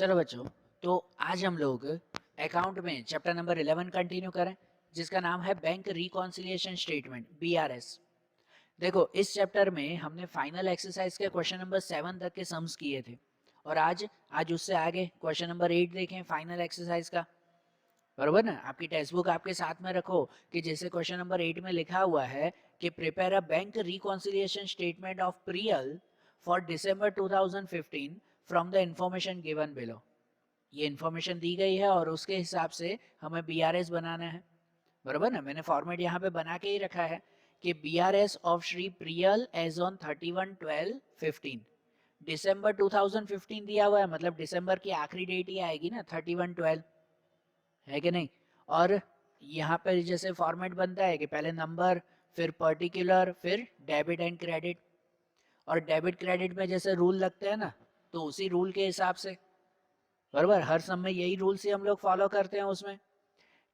चलो बच्चों, तो आज हम लोग अकाउंट में चैप्टर नंबर 11 कंटिन्यू करें, जिसका नाम है बैंक रिकॉन्सिलिएशन स्टेटमेंट BRS। देखो, इस चैप्टर में हमने फाइनल एक्सरसाइज के क्वेश्चन नंबर 7 तक के सम्स किए थे और आज उससे आगे क्वेश्चन नंबर 8 देखें फाइनल एक्सरसाइज का। बरोबर ना? आपकी टेक्स्ट बुक आपके साथ में रखो कि जैसे क्वेश्चन नंबर 8 में लिखा हुआ है कि prepare a bank reconciliation statement of Priyal for December 2015 from the information given below. ये इन्फॉर्मेशन दी गई है और उसके हिसाब से हमें BRS बनाना है। बरोबर ना? मैंने फॉर्मेट यहाँ पे बना के ही रखा है कि BRS of Shri Priyal as on 31/12/15। दिसंबर 2015 दिया हुआ है, मतलब दिसंबर की आखिरी डेट ही आएगी ना, 31/12, है कि नहीं? और यहाँ पर जैसे फॉर्मेट बनता है कि पहले नंबर, फिर पर्टिकुलर, फिर डेबिट एंड क्रेडिट। और डेबिट क्रेडिट में जैसे रूल लगते हैं ना, तो उसी रूल के हिसाब से, बराबर, हर समय यही रूल्स ही हम लोग फॉलो करते हैं उसमें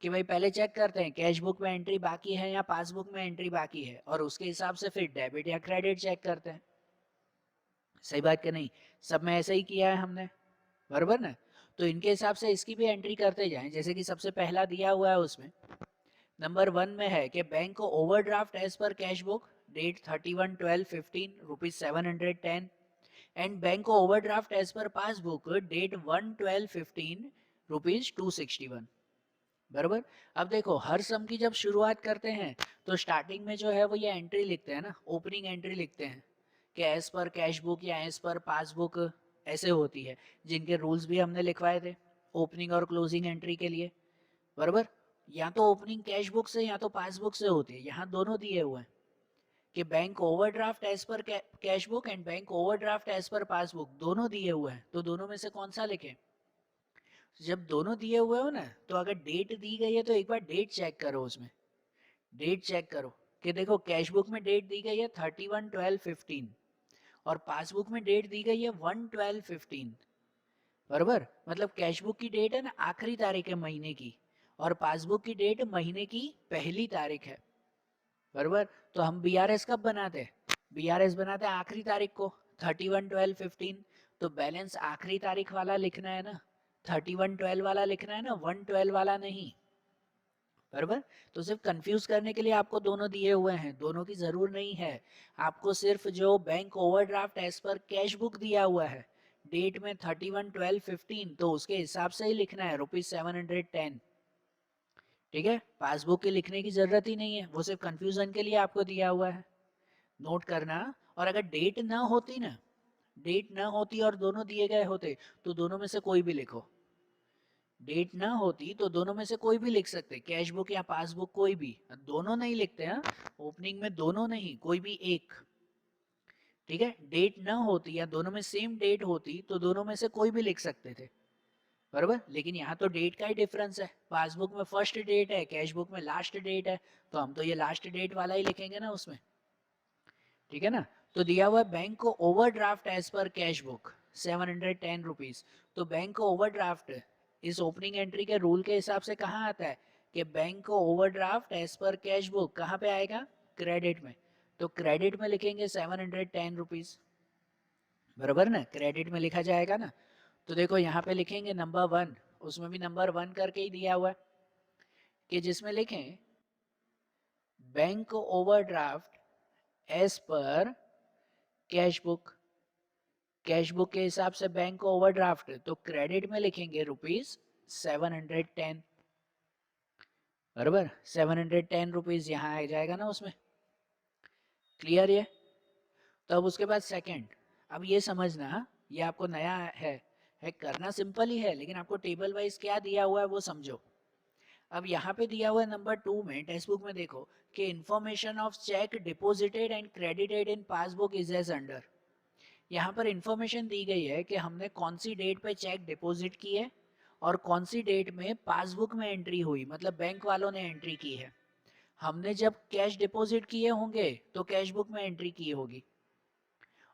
कि भाई पहले चेक करते हैं कैश बुक में एंट्री बाकी है या पासबुक में एंट्री बाकी है, और उसके हिसाब से फिर डेबिट या क्रेडिट चेक करते हैं। सही बात कि नहीं? सब में ऐसा ही किया है हमने, बराबर ना? तो इनके हिसाब से इसकी भी एंट्री करते जाएं। जैसे कि सबसे पहला दिया हुआ है उसमें नंबर 1 में है कि बैंक को overdraft as per cash book date 31/12/15 ₹710 and bank को overdraft as per passbook date 1/12/15 ₹261। बराबर। अब देखो, हर सम की जब शुरुआत करते हैं तो स्टार्टिंग में जो है वो ये एंट्री लिखते हैं ना, ओपनिंग एंट्री लिखते हैं कि एज पर कैश बुक या एज पर पासबुक ऐसे होती है, जिनके रूल्स भी हमने लिखवाए थे ओपनिंग और क्लोजिंग एंट्री के लिए। बराबर। या तो ओपनिंग कैश बुक से या तो पासबुक से होती है, यहाँ दोनों दिए हुए हैं कि bank overdraft as per cash book and bank overdraft as per passbook, दोनों दिए हुए हैं, तो दोनों में से कौन सा लिखें? जब दोनों दिए हुए हो ना, तो अगर डेट दी गई है तो एक बार डेट चेक करो, उसमें डेट चेक करो कि देखो कैश बुक में डेट दी गई है 31/12/15 और पासबुक में डेट दी गई है 1/12/15। बराबर, मतलब कैश बुक की डेट है ना आखिरी तारीख है महीने की, और पासबुक की डेट महीने की पहली तारीख है। बराबर। तो हम BRS कब बनाते हैं? BRS बनाते हैं आखिरी तारीख को, 31/12/15। तो बैलेंस आखिरी तारीख वाला लिखना है ना, 31/12 वाला लिखना है ना, 1/12 वाला नहीं। बराबर। तो सिर्फ कंफ्यूज करने के लिए आपको दोनों दिए हुए हैं, दोनों की जरूर नहीं है। आपको सिर्फ जो bank overdraft as per cash book दिया हुआ है डेट में 31/12/15, तो उसके हिसाब से ही लिखना है ₹710। ठीक है, पासबुक के लिखने की जरूरत ही नहीं है, वो सिर्फ कंफ्यूजन के लिए आपको दिया हुआ है, नोट करना। और अगर डेट ना होती ना, डेट ना होती और दोनों दिए गए होते तो दोनों में से कोई भी लिखो। डेट ना होती तो दोनों में से कोई भी लिख सकते, कैश बुक या पासबुक, कोई भी, दोनों नहीं लिखते हैं ओपनिंग में, दोनों नहीं, कोई भी एक। ठीक है, डेट ना होती या दोनों में सेम डेट होती तो दोनों में से कोई भी लिख सकते थे। बराबर। लेकिन यहाँ तो डेट का ही डिफरेंस है, पासबुक में फर्स्ट डेट है, कैश बुक में लास्ट डेट है, तो हम तो ये लास्ट डेट वाला ही लिखेंगे ना उसमें। ठीक है ना? तो दिया हुआ है बैंक को overdraft as per cash book ₹710। तो बैंक को ओवरड्राफ्ट इस ओपनिंग एंट्री के रूल के हिसाब से कहाँ आता है कि बैंक को overdraft as per cash book कहाँ पे आएगा? क्रेडिट में। तो क्रेडिट में लिखेंगे ₹710। बराबर ना? क्रेडिट में लिखा जाएगा ना। तो देखो यहाँ पे लिखेंगे नंबर 1, उसमें भी नंबर 1 करके ही दिया हुआ है कि जिसमें लिखें bank overdraft as per cash book, cash book के हिसाब से बैंक को ओवरड्राफ्ट, तो क्रेडिट में लिखेंगे ₹710। बराबर, ₹710 यहाँ आ जाएगा ना उसमें। क्लियर ये? तो अब उसके बाद सेकंड, अब ये समझना, ये आपको नया है करना सिंपल ही है, लेकिन आपको टेबल वाइज क्या दिया हुआ है वो समझो। अब यहाँ पे दिया हुआ है नंबर 2 में, टेक्स्ट बुक में देखो कि information of cheque deposited and credited in passbook is as under. यहाँ पर इंफॉर्मेशन दी गई है कि हमने कौन सी डेट पे चेक डिपॉजिट की है और कौन सी डेट में पासबुक में एंट्री हुई, मतलब बैंक वालों ने एंट्री की है। हमने जब कैश डिपॉजिट किए होंगे तो कैश बुक में एंट्री की होगी,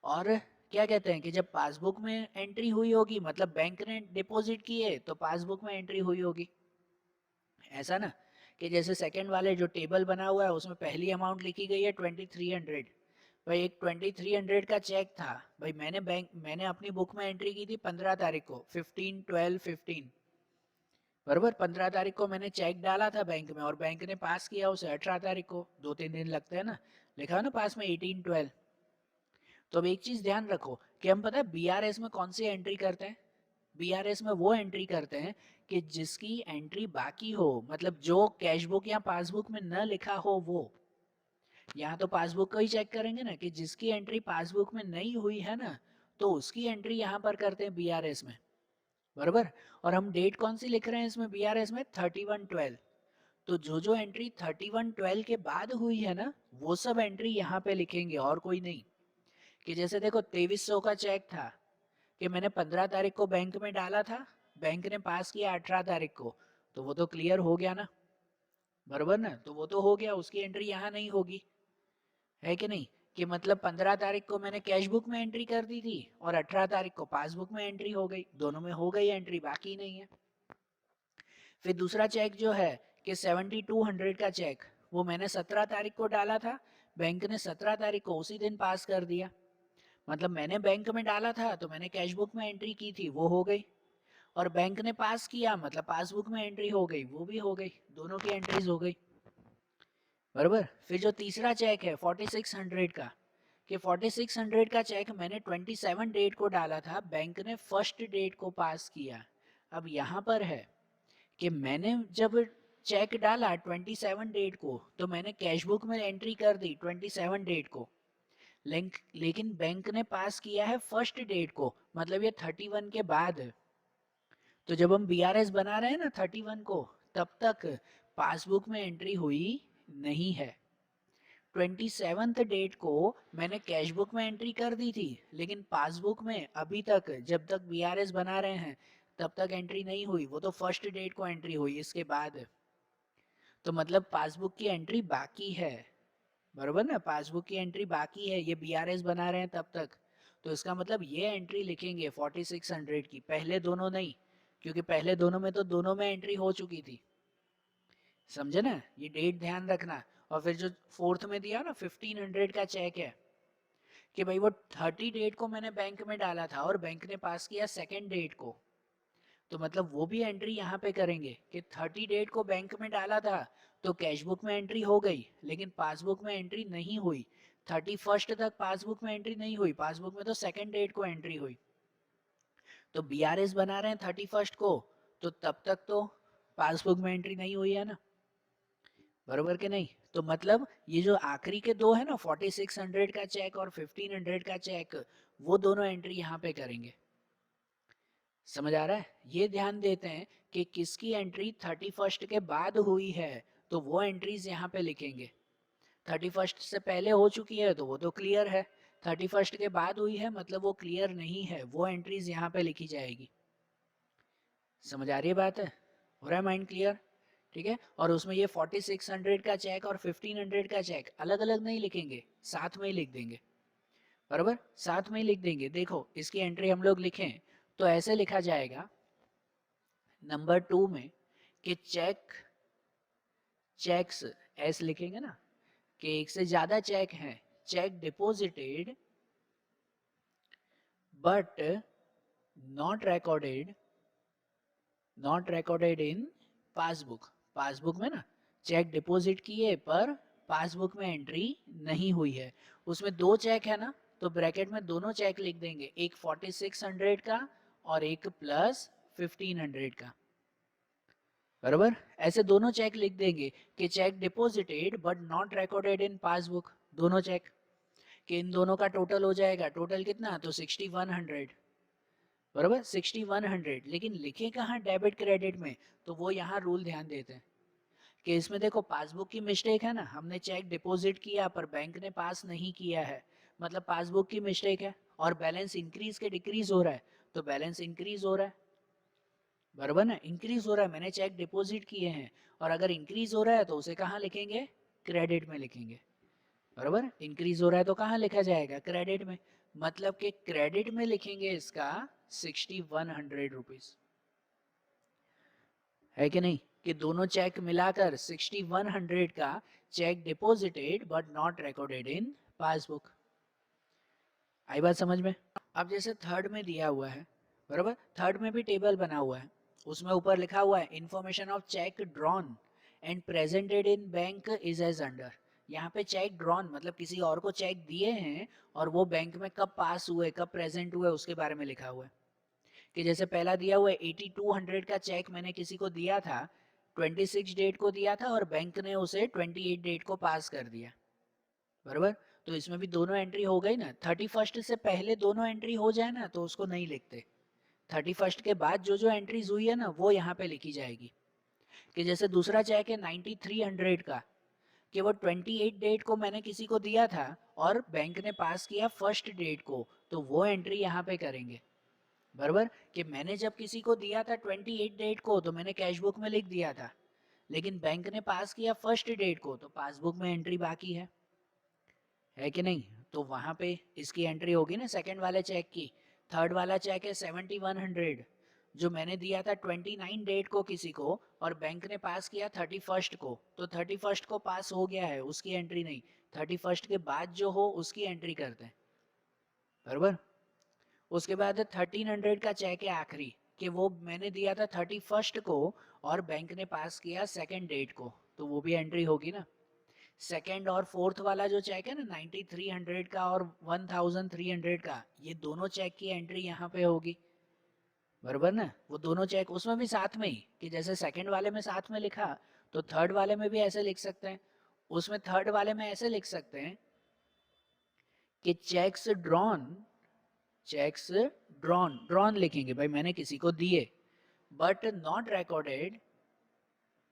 और क्या कहते हैं कि जब पासबुक में एंट्री हुई होगी, मतलब बैंक ने डिपॉजिट किए तो पासबुक में एंट्री हुई होगी। ऐसा ना, कि जैसे सेकंड वाले जो टेबल बना हुआ है उसमें पहली अमाउंट लिखी गई है 2300, भाई एक 2300 का चेक था भाई, मैंने अपनी बुक में एंट्री की थी 15 तारीख को, 15/12/15, बराबर। 15 तारीख को मैंने चेक डाला था बैंक में और बैंक ने पास किया उसे 18 तारीख को, 2-3 दिन लगते हैं ना, लिखा है ना पास में 18/12। तो अब एक चीज ध्यान रखो कि हम पता है बीआरएस में कौन सी एंट्री करते हैं। बीआरएस में वो एंट्री करते हैं कि जिसकी एंट्री बाकी हो, मतलब जो कैश बुक या पासबुक में न लिखा हो वो। यहाँ तो पासबुक को ही चेक करेंगे ना कि जिसकी एंट्री पासबुक में नहीं हुई है ना, तो उसकी एंट्री यहाँ पर करते हैं बीआरएस में, बराबर। और हम डेट कौन सी लिख रहे हैं इसमें बीआरएस में, 31/12। तो जो जो एंट्री 31/12 के बाद हुई है ना, वो सब एंट्री यहाँ पे लिखेंगे और कोई नहीं। कि जैसे देखो 2300 का चेक था कि मैंने 15 तारीख को बैंक में डाला था, बैंक ने पास किया 18 तारीख को, तो वो तो क्लियर हो गया ना, बराबर ना। तो वो तो हो गया, उसकी एंट्री यहाँ नहीं होगी, है कि नहीं। कि मतलब 15 तारीख को मैंने कैश बुक में एंट्री कर दी थी और 18 तारीख को पासबुक में एंट्री हो गई, दोनों में हो गई एंट्री, बाकी नहीं है। फिर दूसरा चेक जो है कि 7200 का चेक, वो मैंने 17 तारीख को डाला था, बैंक ने 17 तारीख को उसी दिन पास कर दिया। मतलब मैंने बैंक में डाला था तो मैंने कैश बुक में एंट्री की थी, वो हो गई, और बैंक ने पास किया मतलब पासबुक में एंट्री हो गई, वो भी हो गई, दोनों की एंट्रीज हो गई, बराबर। फिर जो तीसरा चेक है 4600 का, कि 4600 का चेक मैंने 27 डेट को डाला था, बैंक ने फर्स्ट डेट को पास किया। अब यहाँ पर है कि मैंने जब चेक डाला 27 डेट को, तो मैंने कैश बुक में एंट्री कर दी 27 डेट को, लेकिन बैंक ने पास किया है फर्स्ट डेट को, मतलब ये 31 के बाद। तो जब हम बीआरएस बना रहे हैं ना 31 को, तब तक पासबुक में एंट्री हुई नहीं है। 27th डेट को मैंने कैश बुक में एंट्री कर दी थी, लेकिन पासबुक में अभी तक, जब तक बीआरएस बना रहे हैं तब तक एंट्री नहीं हुई, वो तो फर्स्ट डेट को एंट्री हुई इसके बाद। तो मतलब पासबुक की एंट्री बाकी है, बरोबर ना, पासबुक की एंट्री बाकी है, ये बीआरएस बना रहे हैं तब तक। तो इसका मतलब ये एंट्री लिखेंगे 4600 की, पहले दोनों नहीं, क्योंकि पहले दोनों में तो दोनों में एंट्री हो चुकी थी, समझे ना, ये डेट ध्यान रखना। और फिर जो फोर्थ में दिया ना 1500 का चेक है, कि भाई वो 30 डेट को मैंने बैंक में डाला था और बैंक ने पास किया सेकेंड डेट को, तो मतलब वो भी एंट्री यहाँ पे करेंगे कि 30 डेट को बैंक में डाला था तो कैश बुक में एंट्री हो गई, लेकिन पासबुक में एंट्री नहीं हुई, 31st तक पासबुक में एंट्री नहीं हुई, पासबुक में तो सेकेंड डेट को एंट्री हुई। तो बीआरएस बना रहे हैं 31st को, तो तब तक तो पासबुक में एंट्री नहीं हुई है ना, बरोबर के नहीं। तो मतलब ये जो आखिरी के दो है ना 4600 का चेक और 1500 का चेक, वो दोनों एंट्री यहाँ पे करेंगे, समझ आ रहा है। ये ध्यान देते हैं कि किसकी एंट्री 31st के बाद हुई है, तो वो एंट्रीज यहाँ पे लिखेंगे। 31st से पहले हो चुकी है तो वो तो क्लियर है, 31st के बाद हुई है मतलब वो क्लियर नहीं है, वो एंट्रीज यहाँ पे लिखी जाएगी। समझ आ रही है बात है, हो रहा है माइंड क्लियर, ठीक है। और उसमें ये 4600 का चेक और 1500 का चेक अलग अलग नहीं लिखेंगे, साथ में ही लिख देंगे, बराबर, साथ में ही लिख देंगे। देखो इसकी एंट्री हम लोग लिखें तो ऐसे लिखा जाएगा नंबर 2 में कि चेक्स एस लिखेंगे ना, कि एक से ज्यादा चेक हैं, check deposited but not recorded in passbook. Passbook में ना चेक डिपॉजिट किए पर पासबुक में एंट्री नहीं हुई है। उसमें दो चेक है ना, तो ब्रैकेट में दोनों चेक लिख देंगे, एक 4600 का और एक प्लस 1500 का, बराबर। ऐसे दोनों चेक लिख देंगे कि check deposited but not recorded in passbook, दोनों चेक, कि इन दोनों का टोटल हो जाएगा, टोटल कितना, तो 6100, बराबर 6100। लेकिन लिखे कहाँ डेबिट क्रेडिट में, तो वो यहाँ रूल ध्यान देते हैं कि इसमें देखो पासबुक की मिस्टेक है ना, हमने चेक डिपॉजिट किया पर बैंक ने पास नहीं किया है, मतलब पासबुक की मिस्टेक है, और बैलेंस इंक्रीज के डिक्रीज हो रहा है, तो बैलेंस इंक्रीज हो रहा है, बराबर ना, इंक्रीज हो रहा है, मैंने चेक डिपॉजिट किए हैं, और अगर इंक्रीज हो रहा है तो उसे कहाँ लिखेंगे, क्रेडिट में लिखेंगे, बराबर। इंक्रीज हो रहा है तो कहाँ लिखा जाएगा, क्रेडिट में, मतलब कि क्रेडिट में लिखेंगे इसका 6100 रुपीज, है कि नहीं, कि दोनों चेक मिलाकर 6100 का cheque deposited but not recorded in passbook. आई बात समझ में? अब जैसे थर्ड में दिया हुआ है, बराबर, थर्ड में भी टेबल बना हुआ है, उसमें ऊपर लिखा हुआ है information of cheque drawn and presented in bank is as under. यहाँ पे चेक ड्रॉन मतलब किसी और को चेक दिए हैं और वो बैंक में कब पास हुए, कब प्रेजेंट हुए, उसके बारे में लिखा हुआ है। कि जैसे पहला दिया हुआ है 8200 का चेक मैंने किसी को दिया था, 26 डेट को दिया था और बैंक ने उसे 28 डेट को पास कर दिया, बराबर। तो इसमें भी दोनों एंट्री हो गई ना। 31 से पहले दोनों एंट्री हो जाए ना तो उसको नहीं लिखते। 31 के बाद जो जो एंट्रीज हुई है ना वो यहाँ पे लिखी जाएगी। कि जैसे दूसरा चेक है 9300 का, कि वो 28 डेट को मैंने किसी को दिया था और बैंक ने पास किया फर्स्ट डेट को, तो वो एंट्री यहाँ पे करेंगे, बराबर। कि मैंने जब किसी को दिया था 28 डेट को तो मैंने कैश बुक में लिख दिया था, लेकिन बैंक ने पास किया फर्स्ट डेट को तो पासबुक में एंट्री बाकी है कि नहीं? तो वहां पे इसकी एंट्री होगी ना सेकंड वाले चेक की। थर्ड वाला चेक है 7100, जो मैंने दिया था 29 डेट को किसी को और बैंक ने पास किया 31 को, तो 31 को पास हो गया है, उसकी एंट्री नहीं। 31 के बाद जो हो उसकी एंट्री करते हैं, बराबर। उसके बाद 1300 का चेक है आखिरी, कि वो मैंने दिया था 31 को और बैंक ने पास किया सेकंड डेट को, तो वो भी एंट्री होगी ना। सेकंड और फोर्थ वाला जो चेक है ना 9300 का और 1300 का, ये दोनों चेक की एंट्री यहाँ पे होगी, बराबर ना। वो दोनों चेक उसमें भी साथ में ही, कि जैसे सेकंड वाले में साथ में लिखा तो थर्ड वाले में भी ऐसे लिख सकते हैं। उसमें थर्ड वाले में ऐसे लिख सकते हैं कि चेक्स ड्रॉन, ड्रॉन लिखेंगे भाई, मैंने किसी को दिए, but not recorded,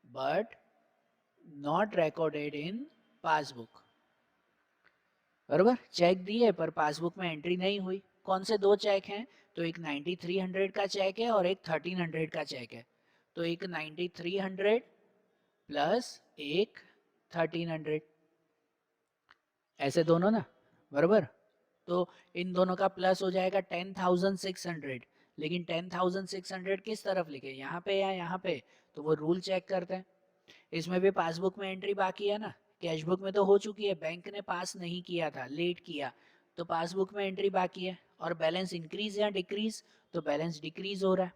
but not recorded in passbook, बराबर। चेक दिए पर पासबुक में एंट्री नहीं हुई। कौन से दो चेक हैं? तो एक 9300 का चेक है और एक 1300 का चेक है। तो एक 9300 प्लस एक 1300, ऐसे दोनों ना, बराबर। तो इन दोनों का प्लस हो जाएगा 10,600। लेकिन 10,600 किस तरफ लिखे, यहाँ पे या यहाँ पे? तो वो रूल चेक करते हैं। इसमें भी पासबुक में एंट्री बाकी है ना। कैश बुक में तो हो चुकी है, बैंक ने पास नहीं किया था, लेट किया, तो पासबुक में एंट्री बाकी है। और बैलेंस इंक्रीज या डिक्रीज? तो बैलेंस डिक्रीज हो रहा है,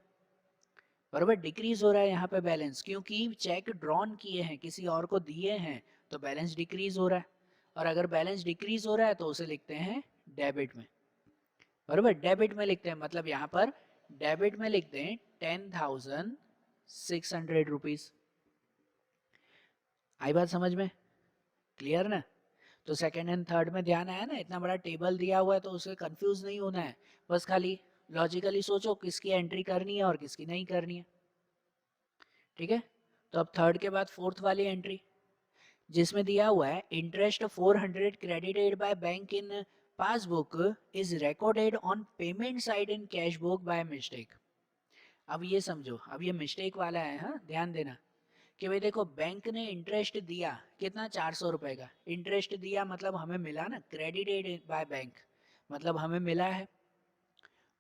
बराबर। डिक्रीज हो रहा है यहाँ पे बैलेंस, क्योंकि चेक ड्रॉन किए हैं, किसी और को दिए हैं, तो बैलेंस डिक्रीज हो रहा है। और अगर बैलेंस डिक्रीज हो रहा है तो उसे लिखते हैं डेबिट में, बराबर। डेबिट में लिखते हैं, मतलब यहाँ पर डेबिट में लिखते हैं 10,600 रुपीज। आई बात समझ में? क्लियर ना? तो सेकंड एंड थर्ड में ध्यान आया ना, इतना बड़ा टेबल दिया हुआ है तो उससे कंफ्यूज नहीं होना है। बस खाली लॉजिकली सोचो किसकी एंट्री करनी है और किसकी नहीं करनी है, ठीक है। तो अब थर्ड के बाद फोर्थ वाली एंट्री, जिसमें दिया हुआ है interest 400 credited bye bank in passbook is recorded on payment side in cash book by mistake. अब ये समझो, अब ये मिस्टेक वाला है, हाँ ध्यान देना। कि भाई देखो, बैंक ने इंटरेस्ट दिया कितना, 400 रुपए का इंटरेस्ट दिया, मतलब हमें मिला ना, क्रेडिटेड बाय बैंक मतलब हमें मिला है।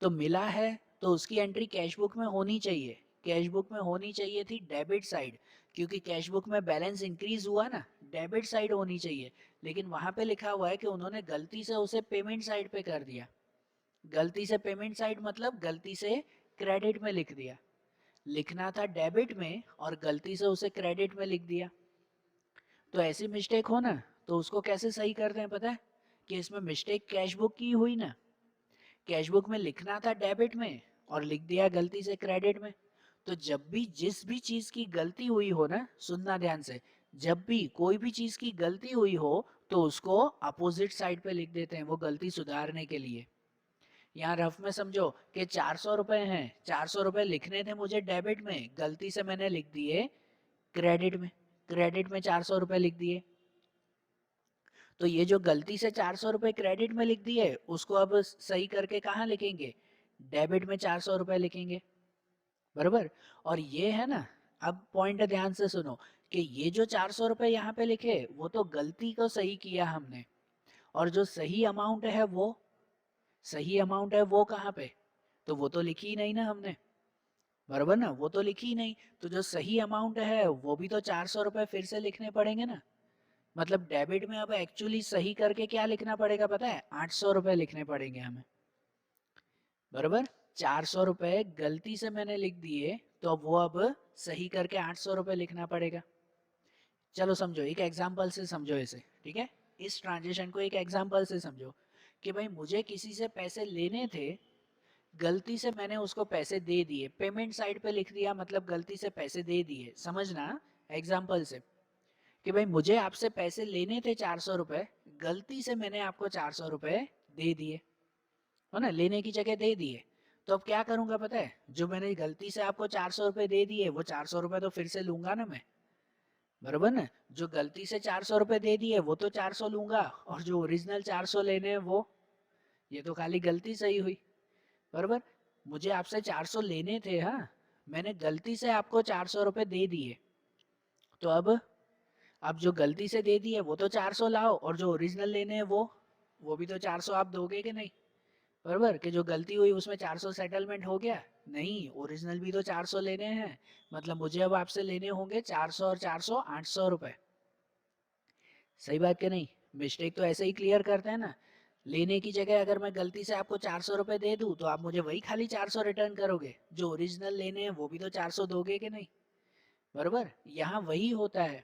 तो मिला है तो उसकी एंट्री कैश बुक में होनी चाहिए, कैश बुक में होनी चाहिए थी डेबिट साइड, क्योंकि कैश बुक में बैलेंस इंक्रीज हुआ ना, डेबिट साइड होनी चाहिए। लेकिन वहां पे लिखा हुआ है कि उन्होंने गलती से उसे पेमेंट साइड पे कर दिया। गलती से पेमेंट साइड मतलब गलती से क्रेडिट में लिख दिया। लिखना था डेबिट में और गलती से उसे क्रेडिट में लिख दिया। तो ऐसी मिस्टेक हो ना तो उसको कैसे सही करते हैं पता है? कि इसमें मिस्टेक कैश बुक की हुई ना, कैश बुक में लिखना था डेबिट में और लिख दिया गलती से क्रेडिट में। तो जब भी जिस भी चीज की गलती हुई हो ना, सुनना ध्यान से, जब भी कोई भी चीज की गलती हुई हो तो उसको अपोजिट साइड पे लिख देते हैं, वो गलती सुधारने के लिए। यहाँ रफ में समझो कि 400 रुपए हैं, 400 रुपए लिखने थे मुझे डेबिट में, गलती से मैंने लिख दिए क्रेडिट में, क्रेडिट में 400 रुपए लिख दिए। तो ये जो गलती से 400 रुपए क्रेडिट में लिख दिए उसको अब सही करके कहाँ लिखेंगे? डेबिट में 400 रुपए लिखेंगे, बराबर। और ये है ना, अब पॉइंट ध्यान से सुनो, कि ये जो 400 रुपए यहाँ पे लिखे वो तो गलती को सही किया हमने, और जो सही अमाउंट है वो, सही अमाउंट है वो कहाँ पे? तो वो तो लिखी ही नहीं ना हमने, बराबर ना, वो तो लिखी ही नहीं। तो जो सही अमाउंट है वो भी तो 400 रुपए फिर से लिखने पड़ेंगे ना, मतलब डेबिट में अब एक्चुअली सही करके क्या लिखना पड़ेगा पता है, 800 रुपए लिखने पड़ेंगे हमें, बराबर। 400 रुपए गलती से मैंने लिख दिए, तो अब वो अब सही करके 800 रुपए लिखना पड़ेगा। चलो समझो, एक एग्जाम्पल से समझो इसे, ठीक है। इस ट्रांजेक्शन को एक एग्जाम्पल से समझो कि भाई मुझे किसी से पैसे लेने थे, गलती से मैंने उसको पैसे दे दिए, पेमेंट साइड पे लिख दिया, मतलब गलती से पैसे दे दिए, समझना एग्जाम्पल से, कि भाई मुझे आपसे पैसे लेने थे 400 रुपए, गलती से मैंने आपको 400 रुपए दे दिए, है ना, लेने की जगह दे दिए। तो अब क्या करूंगा पता है, जो मैंने गलती से आपको 400 रुपए दे दिए, वो 400 रुपए तो फिर से लूंगा ना मैं, बराबर ना। जो गलती से 400 रुपए दे दिए वो तो 400 लूंगा, और जो ओरिजिनल 400 लेने हैं वो, ये तो खाली गलती सही हुई, बराबर। मुझे आपसे 400 लेने थे, हाँ, मैंने गलती से आपको 400 रुपए दे दिए, तो अब जो गलती से दे दिए वो तो 400 लाओ, और जो ओरिजिनल लेने हैं वो भी तो 400 आप दोगे कि नहीं, बराबर। कि जो गलती हुई उसमें 400 सेटलमेंट हो गया, नहीं, ओरिजिनल भी तो 400 लेने हैं, मतलब मुझे अब आपसे लेने होंगे 400 और 400 800 रुपए। सही बात कि नहीं, मिस्टेक तो ऐसे ही क्लियर करते हैं ना। लेने की जगह अगर मैं गलती से आपको 400 रुपए दे दूं, तो आप मुझे वही खाली 400 रिटर्न करोगे, जो ओरिजिनल लेने हैं वो भी तो 400 दोगे कि नहीं, बराबर। यहाँ वही होता है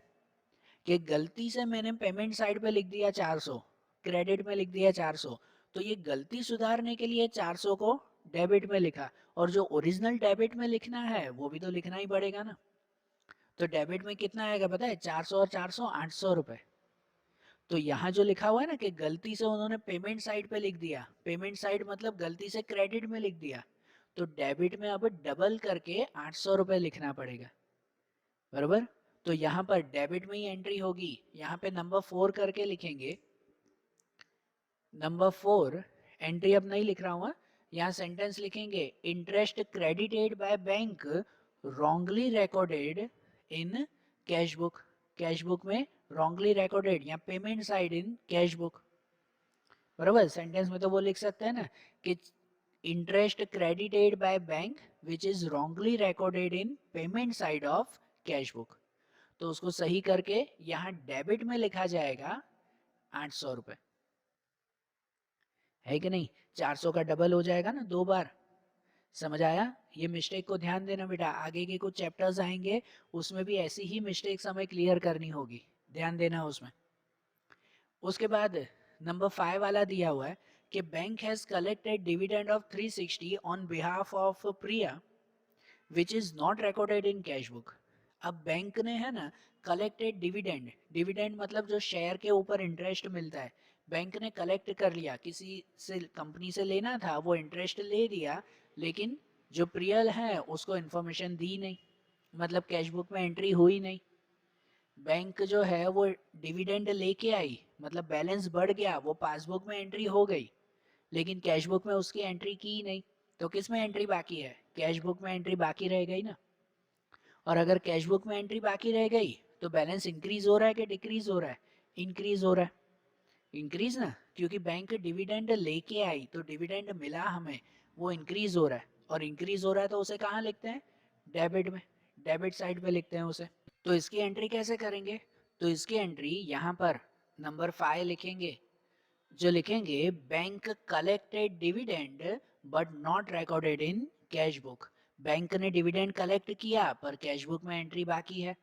कि गलती से मैंने पेमेंट साइड पे लिख दिया 400, क्रेडिट में लिख दिया 400, तो ये गलती सुधारने के लिए 400 को डेबिट में लिखा, और जो ओरिजिनल डेबिट में लिखना है वो भी तो लिखना ही पड़ेगा ना। तो डेबिट में कितना आएगा पता है, 400 और 400 800 रुपए। तो यहाँ जो लिखा हुआ है ना कि गलती से उन्होंने पेमेंट साइड पे लिख दिया, पेमेंट साइड मतलब गलती से क्रेडिट में लिख दिया, तो डेबिट में अब डबल करके 800 रुपए लिखना पड़ेगा, बराबर। तो यहाँ पर डेबिट में ही एंट्री होगी, यहाँ पे नंबर 4 करके लिखेंगे, नंबर 4 एंट्री अब नहीं लिख रहा हूँ, यहाँ सेंटेंस लिखेंगे, interest credited by bank wrongly recorded in cash book, cash book में रॉन्गली रिकॉर्डेड, या payment side in cash book, बराबर। सेंटेंस में तो वो लिख सकते हैं ना कि interest credited by bank which is wrongly recorded in payment side of cash book, तो उसको सही करके यहाँ डेबिट में लिखा जाएगा 800 रुपए, है कि नहीं। 400 का डबल हो जाएगा ना 2 बार, समझ आया। ये मिस्टेक को ध्यान देना बेटा, आगे के कुछ चैप्टर्स आएंगे उसमें भी ऐसी ही मिस्टेक्स हमें क्लियर करनी होगी, ध्यान देना उसमें। उसके बाद नंबर 5 वाला दिया हुआ है कि bank has collected dividend of 360 on behalf of Priya which is not recorded in cash book. अब बैंक ने, है ना, कलेक्टेड डिविडेंड, डिविडेंड मतलब जो शेयर के ऊपर इंटरेस्ट मिलता है, बैंक ने कलेक्ट कर लिया, किसी से कंपनी से लेना था, वो इंटरेस्ट ले दिया, लेकिन जो प्रियल है उसको इन्फॉर्मेशन दी नहीं, मतलब कैश बुक में एंट्री हुई नहीं। बैंक जो है वो डिविडेंड लेके आई, मतलब बैलेंस बढ़ गया, वो पासबुक में एंट्री हो गई, लेकिन कैश बुक में उसकी एंट्री की नहीं, तो किस में एंट्री बाकी है, कैश बुक में एंट्री बाकी रह गई ना। और अगर कैश बुक में एंट्री बाकी रह गई तो बैलेंस इंक्रीज हो रहा है कि डिक्रीज हो रहा है, इंक्रीज हो रहा है, इंक्रीज ना, क्योंकि बैंक डिविडेंड लेके आई तो डिविडेंड मिला हमें, वो इंक्रीज हो रहा है, और इंक्रीज हो रहा है तो उसे कहाँ लिखते हैं, डेबिट में, डेबिट साइड पे लिखते हैं उसे। तो इसकी एंट्री कैसे करेंगे, तो इसकी एंट्री यहाँ पर नंबर 5 लिखेंगे, जो लिखेंगे bank collected dividend but not recorded in cash book, bank ने डिविडेंड कलेक्ट किया पर कैश बुक में एंट्री बाकी है,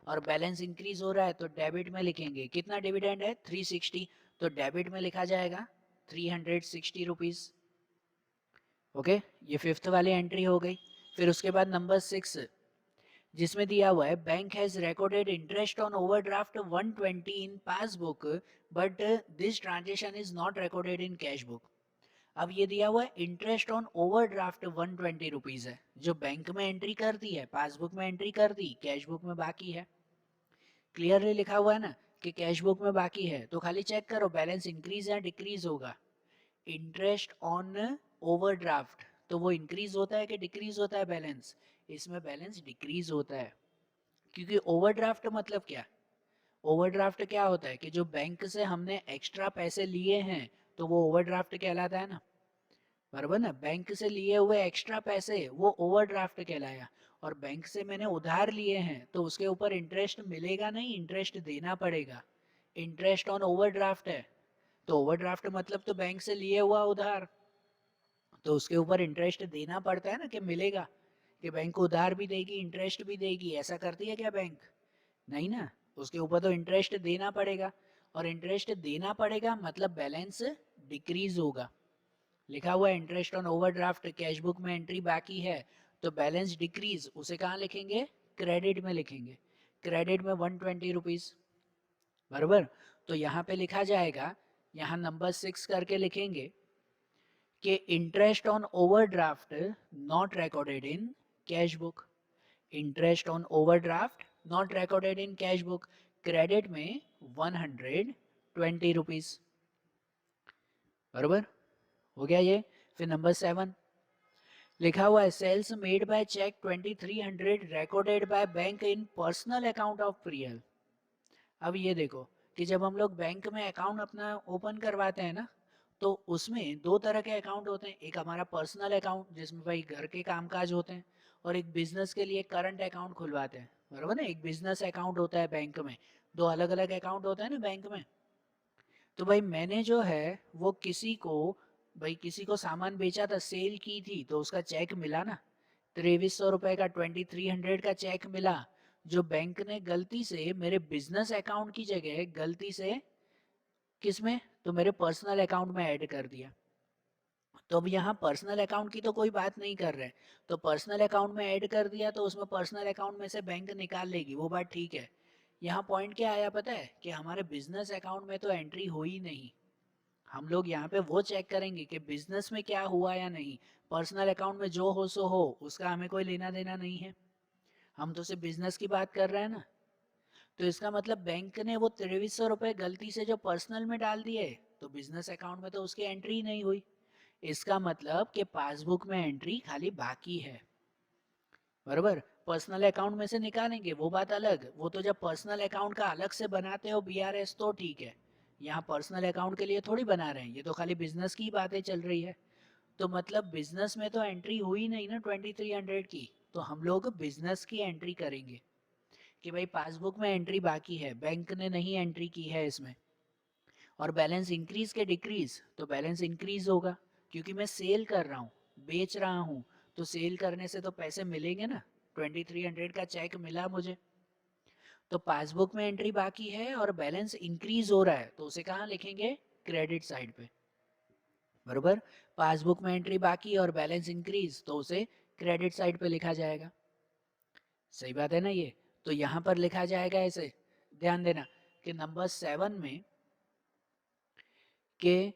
और बैलेंस इंक्रीज हो रहा है, तो डेबिट में लिखेंगे, कितना डिविडेंड है 360, तो डेबिट में लिखा जाएगा 360 रुपीज। ओके, ये 5th वाली एंट्री हो गई। फिर उसके बाद नंबर 6 जिसमें दिया हुआ है bank has recorded interest on overdraft 120 in passbook but this transaction is not recorded in cash book. अब ये दिया हुआ है इंटरेस्ट ऑन ओवरड्राफ्ट 120 रुपीज है, जो बैंक में एंट्री कर दी है, पासबुक में एंट्री कर दी, कैश बुक में बाकी है। क्लियरली लिखा हुआ है ना कि कैश बुक में बाकी है, तो खाली चेक करो बैलेंस इंक्रीज या डिक्रीज होगा। इंटरेस्ट ऑन ओवरड्राफ्ट, तो वो इंक्रीज होता है कि डिक्रीज होता है बैलेंस, इसमें बैलेंस डिक्रीज होता है, क्योंकि ओवरड्राफ्ट मतलब क्या, ओवरड्राफ्ट क्या होता है कि जो बैंक से हमने एक्स्ट्रा पैसे लिए हैं तो वो ओवरड्राफ्ट कहलाता है ना, बराबर ना। बैंक से लिए हुए एक्स्ट्रा पैसे वो ओवरड्राफ्ट कहलाया, और बैंक से मैंने उधार लिए हैं तो उसके ऊपर इंटरेस्ट मिलेगा नहीं, इंटरेस्ट देना पड़ेगा, इंटरेस्ट ऑन ओवरड्राफ्ट है, तो ओवरड्राफ्ट मतलब तो बैंक से लिए हुआ उधार, तो उसके ऊपर इंटरेस्ट देना पड़ता है ना, कि मिलेगा, कि बैंक उधार भी देगी इंटरेस्ट भी देगी, ऐसा करती है क्या बैंक? नहीं ना, उसके ऊपर तो इंटरेस्ट देना पड़ेगा, और इंटरेस्ट देना पड़ेगा मतलब बैलेंस डिक्रीज होगा। लिखा हुआ है interest on overdraft, cash book में एंट्री बाकी है, तो बैलेंस डिक्रीज उसे कहाँ लिखेंगे? क्रेडिट में लिखेंगे। क्रेडिट में 120 रुपीज, बराबर। तो यहाँ पे लिखा जाएगा, यहाँ नंबर 6 करके लिखेंगे कि interest on overdraft not recorded in cash book. Interest on overdraft not recorded in cash book, credit में 120 रुपीज, बराबर हो गया ये। फिर नंबर 7 लिखा हुआ है, sales made by cheque 2300 recorded by bank in personal account of Priyal. अब ये देखो कि जब हम लोग बैंक में अकाउंट अपना ओपन करवाते हैं ना, तो उसमें दो तरह के अकाउंट होते हैं, एक हमारा पर्सनल अकाउंट जिसमें भाई घर के कामकाज होते हैं, और एक बिजनेस के लिए करंट अकाउंट खुलवाते हैं, बराबर ना। एक बिजनेस अकाउंट होता है बैंक में, दो अलग अलग अकाउंट होते हैं ना बैंक में। तो भाई मैंने जो है वो किसी को सामान बेचा था, सेल की थी, तो उसका चेक मिला ना, 2300 रुपए का, 2300 का चेक मिला, जो बैंक ने गलती से मेरे बिजनेस अकाउंट की जगह गलती से किसमें, तो मेरे पर्सनल अकाउंट में ऐड कर दिया। तो अब यहाँ पर्सनल अकाउंट की तो कोई बात नहीं कर रहे, तो पर्सनल अकाउंट में ऐड कर दिया तो उसमें पर्सनल अकाउंट में से बैंक निकाल लेगी, वो बात ठीक है। यहाँ पॉइंट क्या आया पता है, कि हमारे बिजनेस अकाउंट में तो एंट्री हुई नहीं। हम लोग यहाँ पे वो चेक करेंगे कि बिजनेस में क्या हुआ या नहीं। पर्सनल अकाउंट में जो हो सो हो, उसका हमें कोई लेना देना नहीं है, हम तो सिर्फ बिजनेस की बात कर रहे हैं ना। तो इसका मतलब बैंक ने वो 2300 रुपए गलती से जो पर्सनल में डाल दिए, तो बिजनेस अकाउंट में तो उसकी एंट्री ही नहीं हुई। इसका मतलब कि पासबुक में एंट्री खाली बाकी है, बराबर। पर्सनल अकाउंट में से निकालेंगे वो बात अलग, वो तो जब पर्सनल अकाउंट का अलग से बनाते हो बीआरएस तो ठीक है। यहाँ पर्सनल अकाउंट के लिए थोड़ी बना रहे हैं, ये तो खाली बिजनेस की बातें चल रही है। तो मतलब बिजनेस में तो एंट्री हुई नहीं ना 2300 की, तो हम लोग बिजनेस की एंट्री करेंगे कि भाई पासबुक में एंट्री बाकी है, बैंक ने नहीं एंट्री की है इसमें। और बैलेंस इंक्रीज के डिक्रीज, तो बैलेंस इंक्रीज होगा, क्योंकि मैं सेल कर रहा हूँ, बेच रहा हूँ, तो सेल करने से तो पैसे मिलेंगे ना। 2300 का चेक मिला मुझे, तो पासबुक में एंट्री बाकी है और बैलेंस इंक्रीज हो रहा है, तो उसे कहाँ लिखेंगे? क्रेडिट साइड पे, बरोबर। पासबुक में एंट्री बाकी और बैलेंस इंक्रीज, तो उसे क्रेडिट साइड पे लिखा जाएगा। सही बात है ना ये? तो यहां पर लिखा जाएगा ऐसे, ध्यान देना कि नंबर 7 में के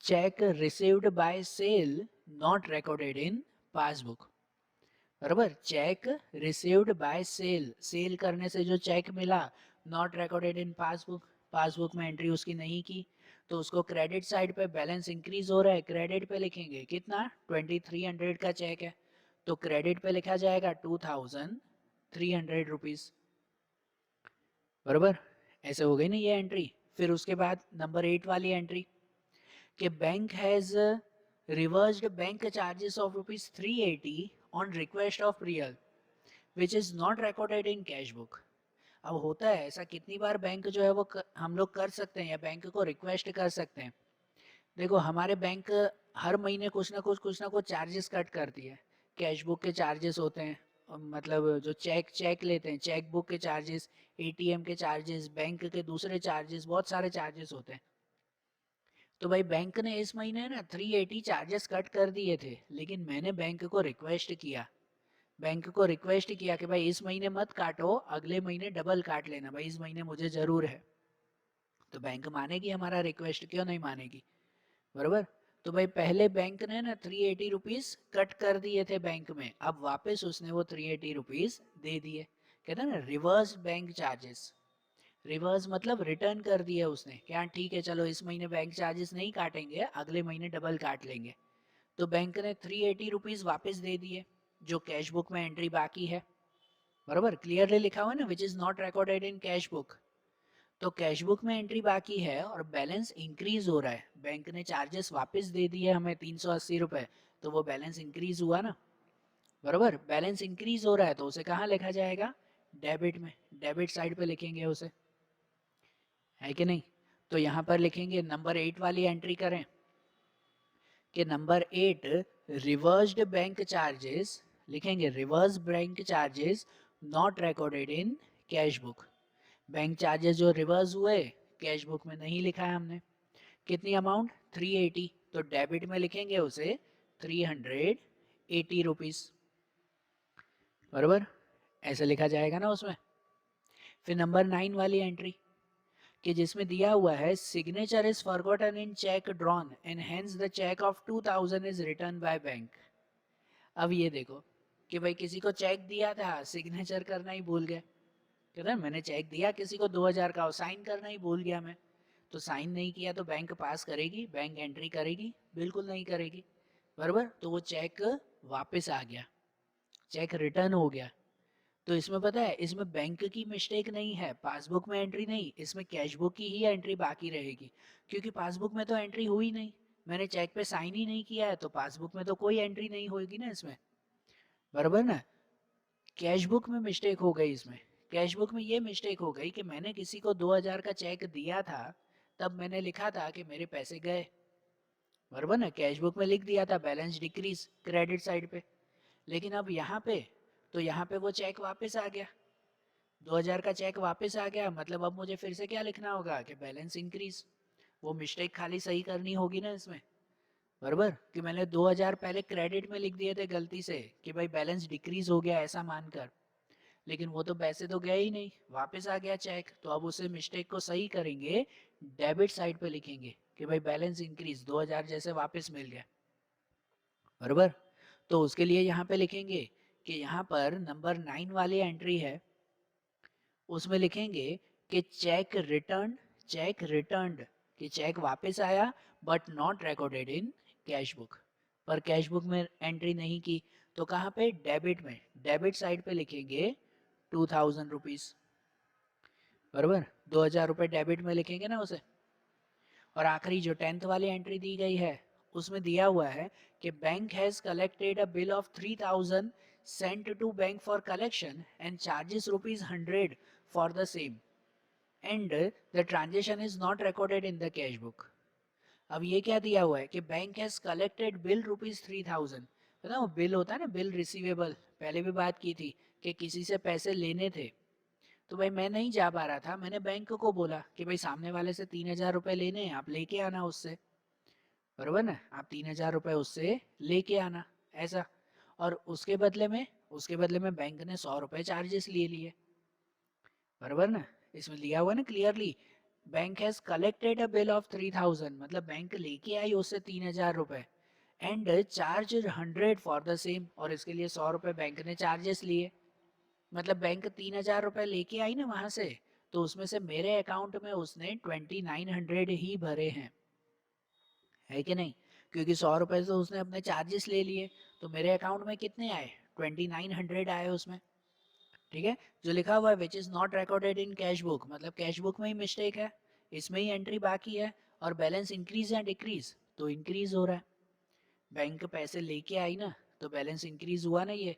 cheque received by sale not recorded in passbook, बराबर। Cheque received by sale, sell करने से जो चेक मिला, not recorded in passbook, passbook में एंट्री उसकी नहीं की, तो उसको क्रेडिट साइड पे बैलेंस इंक्रीज हो रहा है, क्रेडिट पे लिखेंगे कितना? 2300 का चेक है, तो क्रेडिट पे लिखा जाएगा 2300 रुपीज, बराबर। ऐसे हो गई ना ये एंट्री। फिर उसके बाद नंबर 8 वाली एंट्री कि bank has reversed bank charges of ₹380 on request of real which is not recorded in cash book. अब होता है ऐसा, कितनी बार बैंक जो है वो हम लोग कर सकते हैं या बैंक को रिक्वेस्ट कर सकते हैं। देखो हमारे बैंक हर महीने कुछ ना कुछ चार्जेस कट करती है। कैश बुक के चार्जेस होते हैं, मतलब जो चेक लेते हैं, चेक बुक के चार्जेस, एटीएम के चार्जेस, बैंक के दूसरे चार्जेस, बहुत सारे चार्जेस होते हैं। तो भाई बैंक ने इस महीने ना 380 चार्जेस कट कर दिए थे, लेकिन मैंने बैंक को रिक्वेस्ट किया, कि भाई इस महीने मत काटो, अगले महीने डबल काट लेना भाई, इस महीने मुझे जरूर है। तो बैंक मानेगी हमारा रिक्वेस्ट, क्यों नहीं मानेगी, बराबर। तो भाई पहले बैंक ने ना 380 रुपीज कट कर दिए थे बैंक में, अब वापस उसने वो 380 रुपीज दे दिए। कहते हैं ना रिवर्स बैंक चार्जेस, रिवर्स मतलब रिटर्न कर दिया उसने, क्या ठीक है चलो इस महीने बैंक चार्जेस नहीं काटेंगे, अगले महीने डबल काट लेंगे। तो बैंक ने 380 रुपीज वापस दे दिए, जो कैश बुक में एंट्री बाकी है, बराबर। क्लियरली लिखा हुआ है ना, which is not recorded in cash book. तो कैश बुक में एंट्री बाकी है और बैलेंस इंक्रीज हो रहा है, बैंक ने चार्जेस वापस दे दिए हमें 380 रुपए, तो वो बैलेंस इंक्रीज हुआ ना, बराबर। बैलेंस इंक्रीज हो रहा है तो उसे कहाँ लिखा जाएगा? डेबिट में, डेबिट साइड पे लिखेंगे उसे। है कि नहीं। तो यहाँ पर लिखेंगे नंबर 8 वाली एंट्री करें कि नंबर 8 रिवर्स्ड बैंक चार्जेस, लिखेंगे reverse bank charges not recorded in cash book. Bank charges जो रिवर्स हुए कैश बुक में नहीं लिखा है हमने। कितनी अमाउंट 380, तो डेबिट में लिखेंगे उसे 380 रुपीज, बराबर ऐसे लिखा जाएगा ना उसमें। फिर नंबर 9 वाली एंट्री कि जिसमें दिया हुआ है signature is forgotten in cheque drawn and hence the cheque of 2000 is return by bank. अब ये देखो कि भाई किसी को चेक दिया था, सिग्नेचर करना ही भूल गए, कहते हैं मैंने चेक दिया किसी को 2000 का, साइन करना ही भूल गया मैं। तो साइन नहीं किया तो बैंक पास करेगी, बैंक एंट्री करेगी? बिल्कुल नहीं करेगी, बराबर। तो वो चेक वापस आ गया, चेक रिटर्न हो गया। तो इसमें पता है इसमें बैंक की मिस्टेक नहीं है, पासबुक में एंट्री नहीं, इसमें कैश बुक की ही एंट्री बाकी रहेगी, क्योंकि पासबुक में तो एंट्री हुई नहीं, मैंने चेक पे साइन ही नहीं किया है, तो पासबुक में तो कोई एंट्री नहीं होगी ना इसमें, बराबर ना। कैश बुक में मिस्टेक हो गई इसमें, कैश बुक में ये मिस्टेक हो गई कि मैंने किसी को 2000 का चेक दिया था, तब मैंने लिखा था कि मेरे पैसे गए, बराबर ना। कैश बुक में लिख दिया था बैलेंस डिक्रीज क्रेडिट साइड पे, लेकिन अब यहाँ पे तो यहाँ पे वो चेक वापस आ गया, 2000 का चेक वापस आ गया, मतलब अब मुझे फिर से क्या लिखना होगा कि बैलेंस इंक्रीज। वो मिस्टेक खाली सही करनी होगी ना इसमें, बराबर, कि मैंने 2000 पहले क्रेडिट में लिख दिए थे गलती से कि भाई बैलेंस डिक्रीज हो गया ऐसा मानकर, लेकिन वो तो पैसे तो गए ही नहीं, वापस आ गया चेक। तो अब उसे मिस्टेक को सही करेंगे, डेबिट साइड पे लिखेंगे कि भाई बैलेंस इंक्रीज 2000 जैसे वापस मिल गया, बराबर। तो उसके लिए यहाँ पे लिखेंगे कि यहाँ पर नंबर 9 वाली एंट्री है, उसमें लिखेंगे कि चेक रिटर्न, चेक रिटर्न्ड, कि चेक वापस आया but not recorded in cash book, पर कैश बुक में एंट्री नहीं की। तो कहाँ पे, डेबिट में, डेबिट साइड पे लिखेंगे 2000 रुपीज, बराबर 2000 रुपये डेबिट में लिखेंगे ना उसे। और आखिरी जो 10th वाली एंट्री दी गई है उसमें दिया हुआ है कि bank has collected a bill of 3000 sent to bank for collection and charges ₹100 for the same and the transaction is not recorded in the cash book. अब ये क्या दिया हुआ है कि बैंक हैज कलेक्टेड बिल ₹3000, पता वो बिल होता है ना, बिल रिसीवेबल, पहले भी बात की थी कि किसी से पैसे लेने थे, तो भाई मैं नहीं जा पा रहा था, मैंने बैंक को बोला कि भाई सामने वाले से 3000 रुपये लेने हैं, आप लेके आना उससे, बरोबर ना, आप 3000 रुपये उससे लेके आना ऐसा। और उसके बदले में बैंक ने 100 रुपये चार्जेस ले लिए, बरोबर ना। इसमें लिया हुआ ना clearly, bank has collected a bill of 3000, मतलब बैंक लेके आई उससे 3000 रुपये and charge 100 for the same, और इसके लिए 100 रुपये बैंक ने चार्जेस लिए। मतलब बैंक 3000 रुपये लेके आई ना वहां से, तो उसमें से मेरे अकाउंट में उसने 2900 ही भरे हैं, है कि नहीं, क्योंकि 100 रुपये तो उसने अपने चार्जेस ले लिए, तो मेरे अकाउंट में कितने आए, 2900 आए उसमें, ठीक है। जो लिखा हुआ है which is not recorded in cash book, मतलब कैश बुक में ही मिस्टेक है, इसमें ही एंट्री बाकी है, और बैलेंस इंक्रीज या डिक्रीज, तो इंक्रीज हो रहा है, बैंक पैसे लेके आई ना, तो बैलेंस इंक्रीज हुआ ना ये,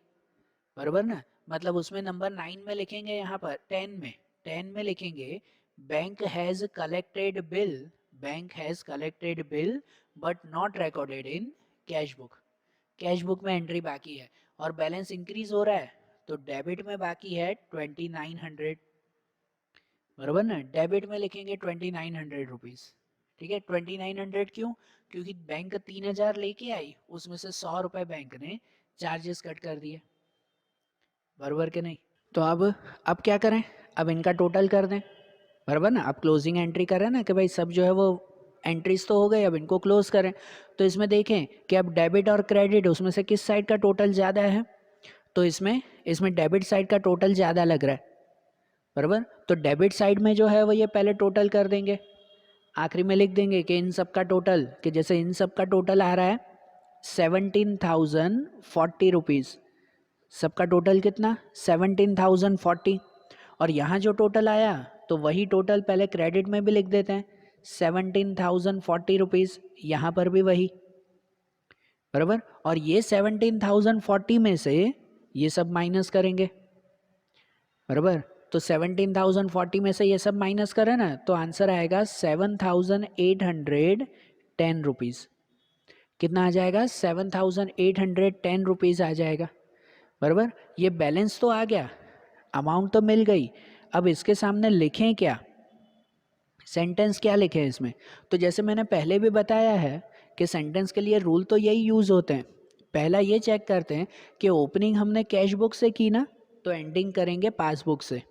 बराबर ना। मतलब उसमें नंबर 9 में लिखेंगे, यहाँ पर 10 में लिखेंगे bank has collected bill, bank has collected bill but not recorded in cash book, cash book में एंट्री बाकी है, और बैलेंस इंक्रीज हो रहा है, तो डेबिट में बाकी है 2900, बराबर ना। डेबिट में लिखेंगे 2900 रुपीज, ठीक है। 2900 क्यों, क्योंकि बैंक 3000 लेके आई, उसमें से 100 रुपए बैंक ने चार्जेस कट कर दिए, बराबर के नहीं। तो अब क्या करें, अब इनका टोटल कर दें, बराबर ना। अब क्लोजिंग एंट्री करें ना कि भाई सब जो है वो एंट्रीज तो हो गए, अब इनको क्लोज करें। तो इसमें देखें कि अब डेबिट और क्रेडिट उसमें से किस साइड का टोटल ज़्यादा है, तो इसमें डेबिट साइड का टोटल ज़्यादा लग रहा है, बराबर। तो डेबिट साइड में जो है वो ये पहले टोटल कर देंगे, आखिरी में लिख देंगे कि इन सब का टोटल, कि जैसे इन सब का टोटल आ रहा है 17,040 रुपीज़, सबका टोटल कितना 17,040, और यहाँ जो टोटल आया तो वही टोटल पहले क्रेडिट में भी लिख देते हैं 17,040 रुपीज़, यहाँ पर भी वही, बराबर। और ये 17,040 में से ये सब माइनस करेंगे, बराबर। तो 17,040 में से ये सब माइनस करें ना, तो आंसर आएगा 7,810 रुपीज़। कितना आ जाएगा? 7,810 रुपीज़ आ जाएगा, बराबर। ये बैलेंस तो आ गया, अमाउंट तो मिल गई। अब इसके सामने लिखें क्या, सेंटेंस क्या लिखें इसमें? तो जैसे मैंने पहले भी बताया है कि सेंटेंस के लिए रूल तो यही यूज़ होते हैं। पहला ये चेक करते हैं कि ओपनिंग हमने कैश बुक से की ना, तो एंडिंग करेंगे पासबुक से।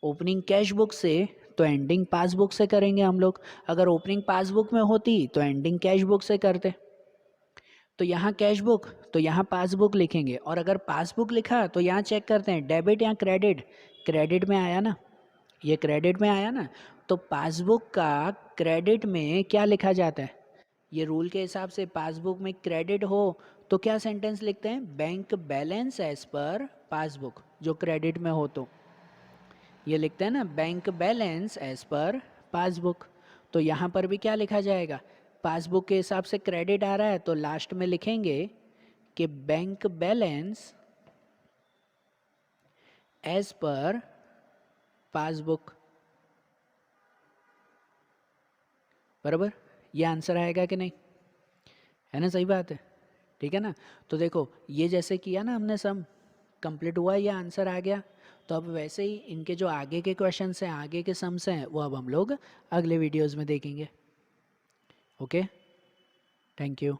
ओपनिंग कैश बुक से तो एंडिंग पासबुक से करेंगे हम लोग। अगर ओपनिंग पासबुक में होती तो एंडिंग कैश बुक से करते। तो यहाँ कैश बुक, तो यहाँ पासबुक लिखेंगे। और अगर पासबुक लिखा तो यहाँ चेक करते हैं डेबिट या क्रेडिट। क्रेडिट में आया ना, ये क्रेडिट में आया ना, तो पासबुक का क्रेडिट में क्या लिखा जाता है? ये रूल के हिसाब से पासबुक में क्रेडिट हो तो क्या सेंटेंस लिखते हैं? Bank balance as per passbook, जो क्रेडिट में हो तो ये लिखते हैं ना, bank balance as per passbook. तो यहाँ पर भी क्या लिखा जाएगा? पासबुक के हिसाब से क्रेडिट आ रहा है तो लास्ट में लिखेंगे कि bank balance as per passbook, बराबर। ये आंसर आएगा कि नहीं? है ना, सही बात है, ठीक है ना। तो देखो ये जैसे किया ना हमने, सम कंप्लीट हुआ, ये आंसर आ गया। तो अब वैसे ही इनके जो आगे के क्वेश्चंस हैं, आगे के सम्स हैं, वो अब हम लोग अगले वीडियोस में देखेंगे। Okay, thank you.